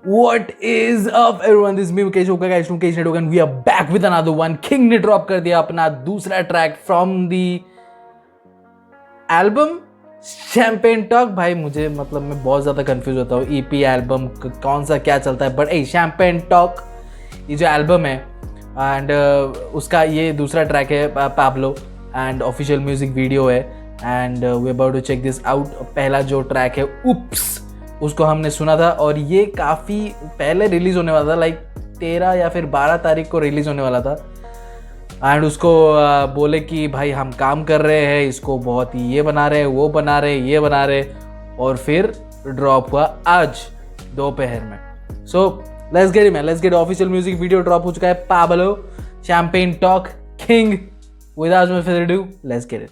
What is up everyone? This is me Mukesh Oka guys from Mukesh Network and we are back with another one. King ने drop कर दिया अपना दूसरा track from the album Champagne Talk. भाई मुझे मतलब मैं बहुत ज़्यादा confused होता हूँ EP album कौन सा क्या चलता है, but Champagne Talk ये जो album है and उसका ये दूसरा track है Pablo and official music video है and we about to check this out. पहला जो track है Oops उसको हमने सुना था और ये काफ़ी पहले रिलीज़ होने वाला था, लाइक 13 या फिर 12 तारीख को रिलीज़ होने वाला था एंड उसको बोले कि भाई हम काम कर रहे हैं इसको, बहुत ही ये बना रहे वो बना रहे ये बना रहे, और फिर ड्रॉप हुआ आज दोपहर में. So let's get it man, let's get. Official music video drop हो चुका है. Pablo champagne talk king. Without much further ado let's get it.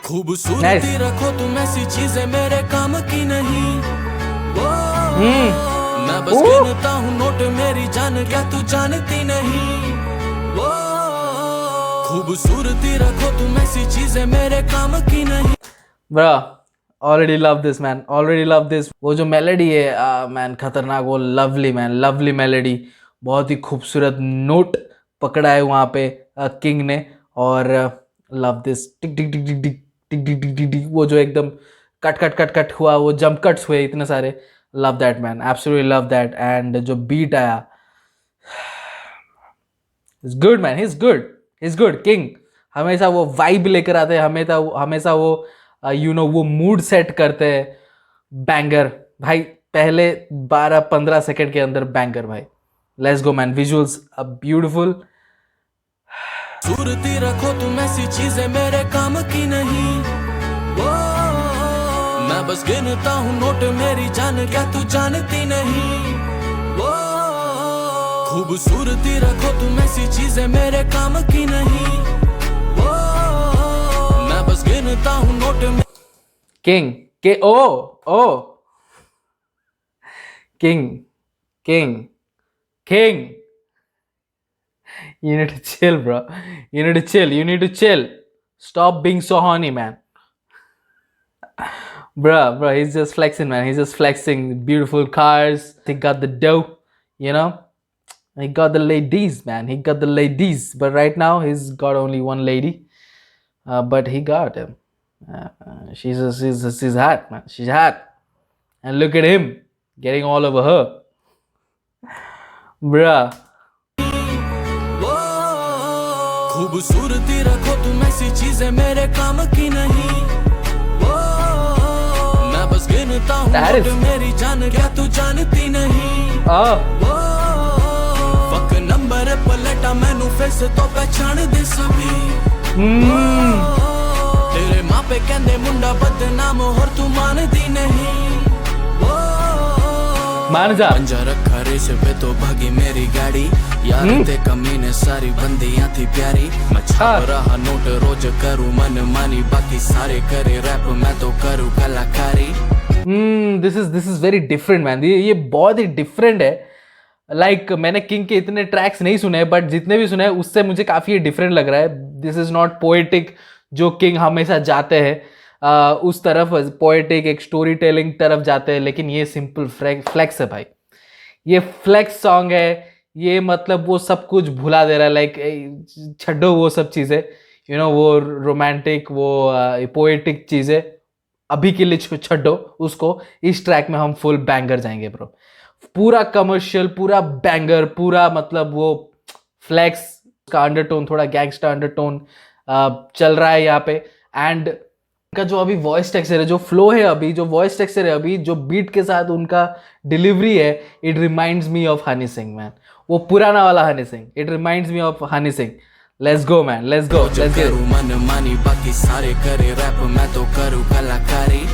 खूबसूरती रखो तुम ऐसी चीजें मेरे काम की नहीं. मैं बस गिनता हूँ नोट मेरी जान, क्या तू जानती नहीं. खूबसूरती रखो तुम ऐसी चीजें मेरे काम की नहीं. Bro, already love this man, already love this. वो जो मेलोडी है मैन खतरनाक, वो लवली मैन, लवली मेलोडी, बहुत ही खूबसूरत नोट पकड़ा है वहाँ पे किंग ने. और लव दिस टिक टिक टिक टिक टिक टिक टिक टिक टिक टिक, वो जो एकदम कट कट कट कट हुआ, वो जंप कट्स हुए इतने सारे. Love that man, absolutely love that. And जो बीट आया, is good man, he is good. King हमेशा वो वाइब लेकर आते हैं, हमेशा वो यू नो वो मूड सेट करते हैं. बैंगर भाई, पहले 12-15 सेकंड के अंदर बैंगर भाई. Let's go man. Visuals a beautiful. Surti रखो तुम ऐसी चीजें मेरे काम की नहीं. मैं बस गिनता हूँ नोट मेरी जान, क्या तू जानती नहीं. खूबसूरती रखो तुम ऐसी चीजें मेरे काम की नहीं. मैं बस गिनता हूँ नोट. किंग के ओ king You need to chill, bro. You need to chill. Stop being so horny, man. Bro, he's just flexing, man. He's just flexing. Beautiful cars. He got the dough, you know. He got the ladies, man. He got the ladies. But right now, he's got only one lady. But he got him. She's hot, man. She's hot. And look at him getting all over her. Bruh. खूबसूरती रखो तुम ऐसी चीजें मेरे काम की नहीं. मैं बस गिनता हूँ नोट मेरी जान, क्या तू जानती नहीं. फक नंबर पलटा मैनू फेस तो पहचान दे सभी. तेरे माँ पे कहंदे मुंडा बदनाम होर तू मानदी नहीं. मान जा. पंजा रखा रेस पे तो भागी मेरी गाड़ी. यार ते कमीने सारी बंदियां थी प्यारी. मैं छाप रहा नोट रोज करूं मन मानी, बाकी सारे करे रैप मैं तो करूं कलाकारी. This is very different man. ये बहुत ही डिफरेंट है. लाइक मैंने किंग के इतने ट्रैक्स नहीं सुने, बट जितने भी सुने उससे मुझे काफ़ी डिफरेंट लग रहा है. दिस इज़ नॉट पोएटिक जो किंग हमेशा जाते हैं उस तरफ. पोएटिक एक स्टोरी टेलिंग तरफ जाते हैं, लेकिन ये सिंपल फ्लेक्स है भाई. ये फ्लेक्स सॉन्ग है. ये मतलब वो सब कुछ भुला दे रहा है. लाइक छड्डो वो सब चीज़ें, यू नो वो रोमांटिक वो पोएटिक चीज़ें अभी के लिए छड्डो उसको. इस ट्रैक में हम फुल बैंगर जाएंगे ब्रो. पूरा कमर्शियल, पूरा बैंगर, पूरा मतलब वो फ्लेक्स का अंडरटोन, थोड़ा गैंगस्टर अंडरटोन चल रहा है यहाँ पे. एंड का जो अभी वॉइस टेक्सचर है, जो फ्लो है अभी, जो वॉइस टेक्सचर है अभी, जो बीट के साथ उनका डिलीवरी है, it reminds me of Honey Singh man. वो पुराना वाला Honey Singh. It reminds me of Honey Singh. Let's go man, let's go. मन मानी बाकी सारे करे रैप मैं तो करूं कलाकारी.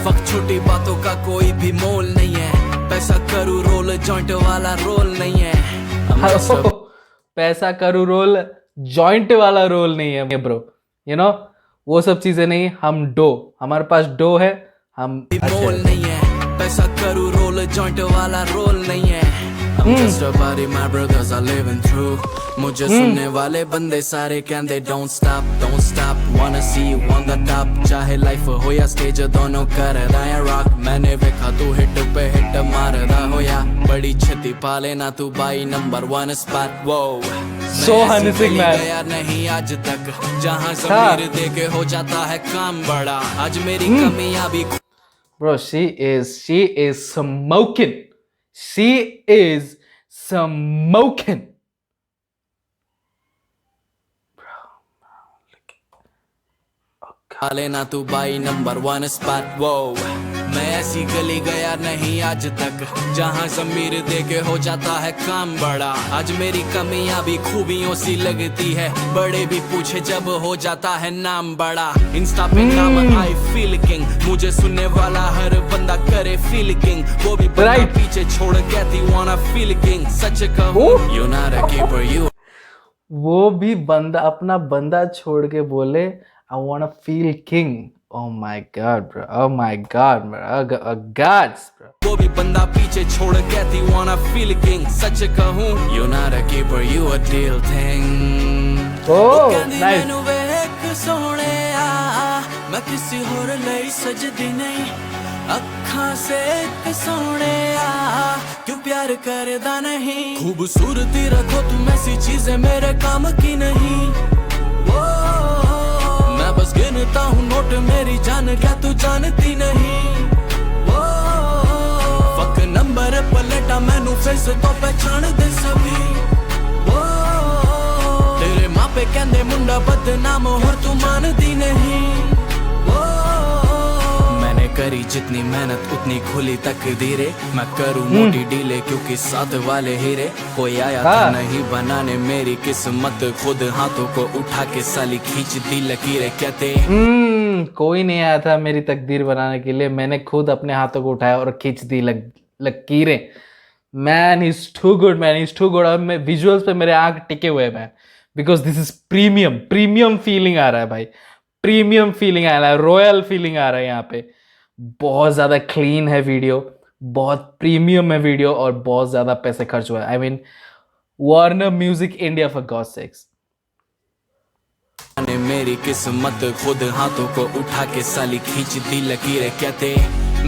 फक छोटी बातों का कोई भी मोल नहीं है. पैसा करूं रोल जॉइंट वाला रोल नहीं है. पैसा करूं रोल जॉइंट वाला रोल नहीं है ब्रो. यू नो वो सब चीजें नहीं. हम डो, हमारे पास डो है, हम मोल नहीं है. पैसा करूं रोल जॉइंट वाला रोल नहीं है. I'm just a body my brothers are living through. मुझे सुनने वाले बंदे सारे कहते don't stop, wanna see you on the top. चाहे लाइफ हो या स्टेज दोनों कर रहा है रॉक. मैंने देखा तू हिट पे हिट मार रहा हो या बड़ी छती पाले ना तू बाई नंबर 1 स्पॉट. वो So Honey Singh man. गया नहीं आज तक जहाँ ज़मीर दे के हो जाता है काम बड़ा. आज मेरी कमियां भी Bro, she is smoking. She is smoking. पाले ना तू बाई नंबर 1 स्पॉट. वो मैं ऐसी गली गया नहीं आज तक जहाँ ज़मीर दे के हो जाता है काम बड़ा. आज मेरी कमियां भी खूबियों सी लगती है. बड़े भी पूछे जब हो जाता है नाम बड़ा. इंस्टा पे नाम आई फील किंग. मुझे सुनने वाला हर बंदा करे फील किंग. वो भी बंदा Right. पीछे छोड़ कहती wanna feel king. सच कहूँ you not a keeper you. वो भी बंदा अपना बंदा छोड़ के बोले I wanna feel king. Oh my god, bro. Oh my god, bro. Oh, gods, bro. वो भी बंदा पीछे छोड़ कहती wanna feel king. सच कहूँ you not a keeper you a real thing. Oh, कहंदी nice. मैनू वेख सोहणिया मैं किसी होर ਲਈ सजदी नहीं. अखां से एक सोहणिया क्यों प्यार करदा नहीं. खूबसूरती रखो तुम ऐसी चीजें मेरे काम की नहीं. वो मैं बस गिनता हूँ नोट मेरी जान क्या तू जानती नहीं. वो फक नंबर पलटा मैनू फेस तो पहचान दे सभी. वो तेरे मापे कहंदे मुंडा बदनाम और तू मानती नहीं. वो मैंने करी जितनी मेहनत उतनी खुली तकदीरें. मैं करूँ मोटी डीले क्योंकि साथ वाले हीरे. कोई आया था नहीं बनाने मेरी किस्मत. खुद हाथों को उठा के साली खींच दी लकीरें. कहते कोई नहीं आया था मेरी तकदीर बनाने के लिए. मैंने खुद अपने हाथों को उठाया और खींच दी लकीरें. Man is too good, man is too good. अब मैं विजुअल्स पे मेरे आंख टिके हुए हैं man. Because this is premium feeling आ रहा है भाई. प्रीमियम फीलिंग आ रहा है, रॉयल फीलिंग आ रहा है यहाँ पे. बहुत ज़्यादा क्लीन है वीडियो, बहुत प्रीमियम है वीडियो और बहुत ज़्यादा पैसे खर्च हुआ है. I mean Warner music India for God sex. ने मेरी किस्मत खुद हाथों को उठा के साली खींच दी लकीरें. कहते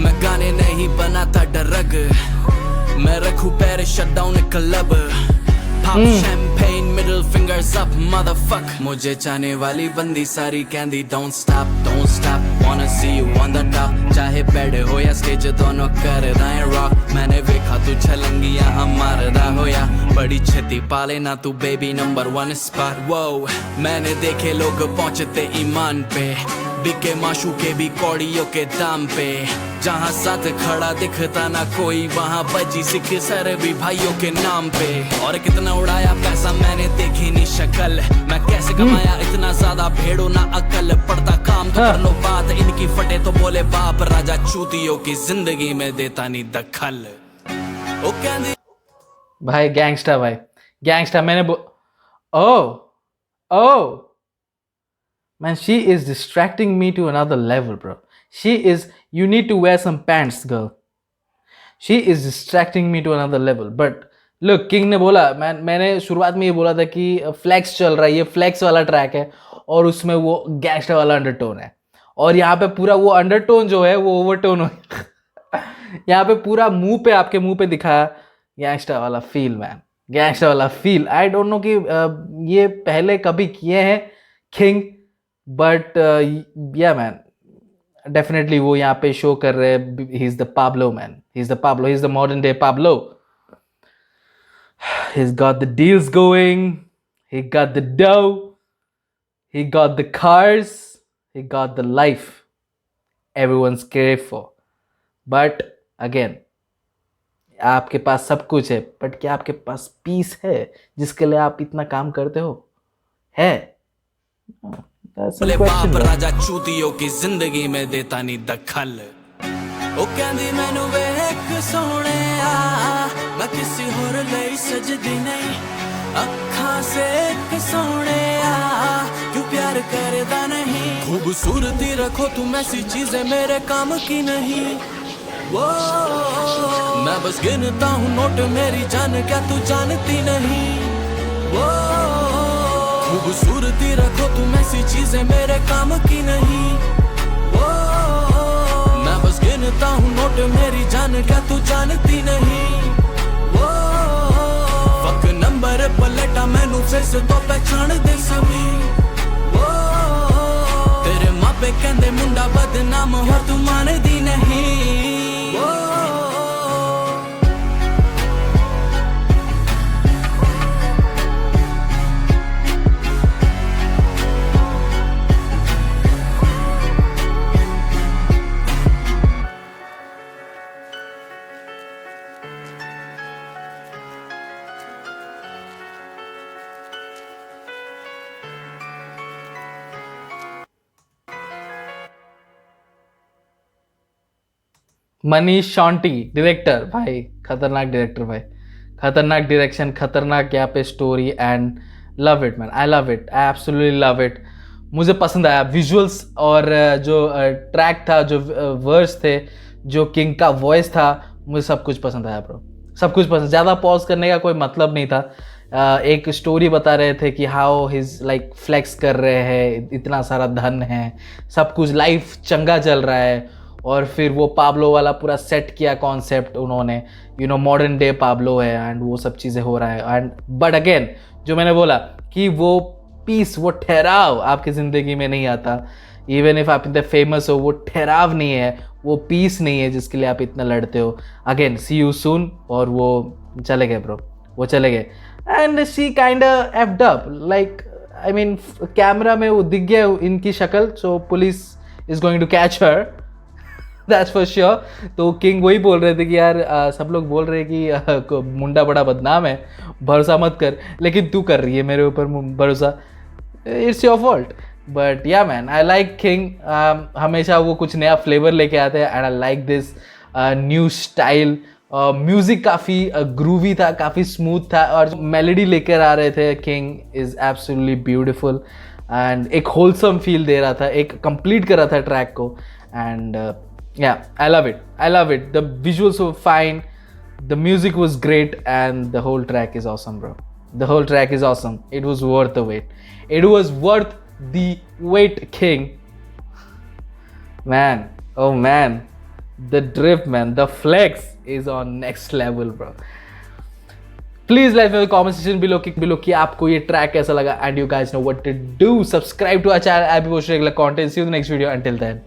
मैं गाने नहीं बनाता डरग. मैं रखूं पैर shut down club. Pop champagne, middle fingers up, motherfuck. मुझे चाहने वाली बंदी सारी कहंदी don't stop, wanna see you on the top. चाहे बैड हो या स्टेज दोनों कर रहा है रॉक. मैंने देखा तू छलंगियां हम मार रहा हो या बड़ी छती पाले ना तू बेबी नंबर 1 स्पॉट. वो मैंने देखे लोग पहुंचते ईमान पे. बिके माशू के भी कौड़ियों के दाम पे. जहाँ साथ खड़ा दिखता ना कोई वहाँ बजी सिख सर भी भाइयों के नाम पे. और कितना उड़ाया पैसा मैंने देखी नहीं शक्ल. मैं कैसे कमाया इतना ज्यादा भेड़ो ना अकल. पड़ता काम तो कर लो बात इनकी फटे तो बोले बाप. राजा चूतियों की जिंदगी में देता नहीं दखल. ओ कहंदी भाई गैंगस्टर, भाई गैंगस्टर. मैंने oh man, she is distracting me to another level, bro. You need to wear some pants, girl. She is distracting me to another level. But look, king ने बोला, मैंने शुरुआत में ये बोला था कि फ्लेक्स चल रहा है, ये फ्लेक्स वाला ट्रैक है और उसमें वो गैंगस्टर वाला अंडरटोन है. और यहाँ पे पूरा वो अंडरटोन जो है वो ओवरटोन हो यहाँ पे पूरा मुंह पे, आपके मुंह पे दिखाया गैंगस्टर वाला फील मैन. गैंगस्टर वाला फील. आई डोंट नो कि ये पहले कभी किए हैं किंग, बट या मैन डेफिनेटली वो यहाँ पे शो कर रहे हैं. He is the Pablo man. He is the Pablo. He is the modern day Pablo. He's got the deals going. He got the dough. He got the cars. He got the life everyone's crave for. But again, आपके पास सब कुछ है, but क्या आपके पास piece है जिसके लिए आप इतना काम करते हो? है? बोले बाप राजा चूतियों की जिंदगी में देता नहीं दखल. ओ कहंदी मैनू वेख सोहणिया मैं किसी होर ਲਈ सजदी नहीं. अखां से एक सोहणिया क्यों प्यार करदा नहीं. खूबसूरती रखो तुम ऐसी चीजें मेरे काम की नहीं. वो मैं बस गिनता हूँ नोट मेरी जान, क्या तू जानती नहीं? वो खूबसूरती रखो तुम ऐसी चीजें मेरे काम की नहीं। वो मैं बस गिनता हूँ नोट मेरी जान, क्या तू जानती नहीं? वो फक नंबर पलटा मैनू फेस तो पहचान दे सभी। वो तेरे मापे कहंदे मुंडा बदनाम हो तू मानदी नहीं। वो मनीष शॉन्टी डायरेक्टर, भाई खतरनाक डायरेक्टर भाई, खतरनाक डायरेक्शन, खतरनाक यहाँ पे story and love it man, I love it, I absolutely love it. मुझे पसंद आया विजुअल्स और जो ट्रैक था, जो वर्ड्स थे, जो किंग का वॉइस था, मुझे सब कुछ पसंद आया ब्रो, सब कुछ पसंद। ज़्यादा पॉज करने का कोई मतलब नहीं था। एक स्टोरी बता रहे थे कि हाउ हिज लाइक फ्लेक्स कर रहे हैं, इतना सारा धन है, सब कुछ लाइफ चंगा चल रहा है, और फिर वो पाब्लो वाला पूरा सेट किया कॉन्सेप्ट उन्होंने, you know modern day Pablo है एंड वो सब चीज़ें हो रहा है। एंड बट अगेन जो मैंने बोला कि वो पीस, वो ठहराव आपकी ज़िंदगी में नहीं आता। इवन इफ आप इतने फेमस हो, वो ठहराव नहीं है, वो पीस नहीं है जिसके लिए आप इतना लड़ते हो। अगेन सी यू सून, और वो चले गए ब्रो, वो चले गए। And she kind effed up, like I mean camera में वो दिख गया इनकी शक्ल, so police is going to catch her, that's for sure. तो किंग वही बोल रहे थे कि यार सब लोग बोल रहे हैं कि मुंडा बड़ा बदनाम है, भरोसा मत कर, लेकिन तू कर रही है मेरे ऊपर भरोसा, इट्स योर फॉल्ट। बट या मैन, आई लाइक किंग, हमेशा वो कुछ नया फ्लेवर लेके आते हैं and I like this new style. Music काफ़ी ग्रूवी था, काफ़ी स्मूथ था, और मेलोडी लेकर आ रहे थे। King is absolutely beautiful and एक होलसम फील दे रहा था, एक कंप्लीट कर रहा था ट्रैक को। And yeah, I love it, I love it. The visuals were fine, the music was great, and the whole track is awesome bro, the whole track is awesome. It was worth the wait, it was worth the wait. King man, oh man, the drip man, the flex is on next level bro. Please let me know in the comment section below कि आपको ये track कैसा लगा, and you guys know what to do. Subscribe to our channel, I'll be posting regular content. See you in the next video. Until then,